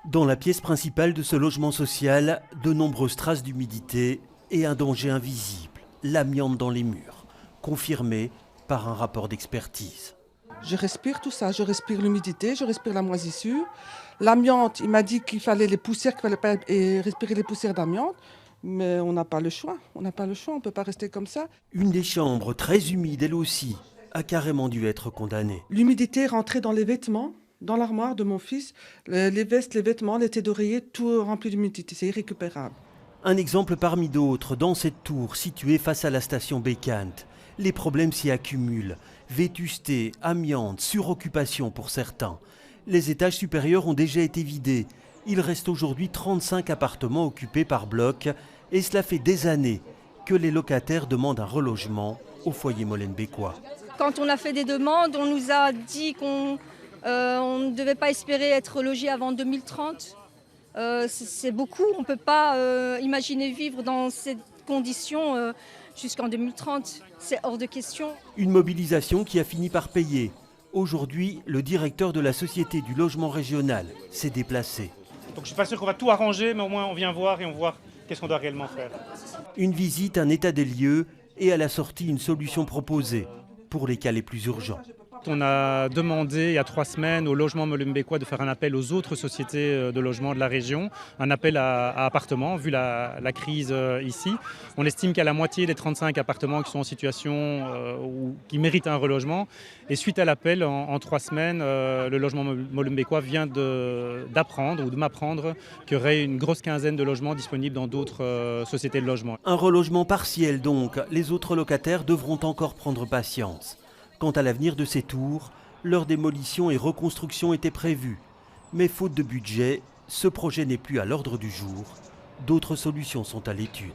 Dans la pièce principale de ce logement social, de nombreuses traces d'humidité et un danger invisible, l'amiante dans les murs, confirmé par un rapport d'expertise. Je respire tout ça, je respire l'humidité, je respire la moisissure. L'amiante, il m'a dit qu'il fallait les poussières, qu'il fallait pas respirer les poussières d'amiante. Mais on n'a pas le choix, on n'a pas le choix, on ne peut pas rester comme ça. Une des chambres, très humide elle aussi, a carrément dû être condamnée. L'humidité rentrait dans les vêtements, dans l'armoire de mon fils. Les vestes, les vêtements, les têtes d'oreiller, tout rempli d'humidité, c'est irrécupérable. Un exemple parmi d'autres, dans cette tour située face à la station Bécante. Les problèmes s'y accumulent. Vétusté, amiante, suroccupation pour certains. Les étages supérieurs ont déjà été vidés. Il reste aujourd'hui 35 appartements occupés par bloc et cela fait des années que les locataires demandent un relogement au foyer molenbeekois. Quand on a fait des demandes, on nous a dit qu'on ne devait pas espérer être logé avant 2030. C'est beaucoup, on ne peut pas imaginer vivre dans ces conditions jusqu'en 2030. C'est hors de question. Une mobilisation qui a fini par payer. Aujourd'hui, le directeur de la Société du logement régional s'est déplacé. Donc je ne suis pas sûr qu'on va tout arranger, mais au moins on vient voir et on voit qu'est-ce qu'on doit réellement faire. Une visite, un état des lieux et à la sortie une solution proposée pour les cas les plus urgents. On a demandé il y a 3 semaines au logement molenbeekois de faire un appel aux autres sociétés de logement de la région, un appel à appartements, vu la crise ici. On estime qu'il y a la moitié des 35 appartements qui sont en situation ou qui méritent un relogement. Et suite à l'appel, en 3 semaines, le logement molenbeekois vient d'apprendre ou de m'apprendre qu'il y aurait une grosse quinzaine de logements disponibles dans d'autres sociétés de logement. Un relogement partiel donc, les autres locataires devront encore prendre patience. Quant à l'avenir de ces tours, leur démolition et reconstruction étaient prévues. Mais faute de budget, ce projet n'est plus à l'ordre du jour. D'autres solutions sont à l'étude.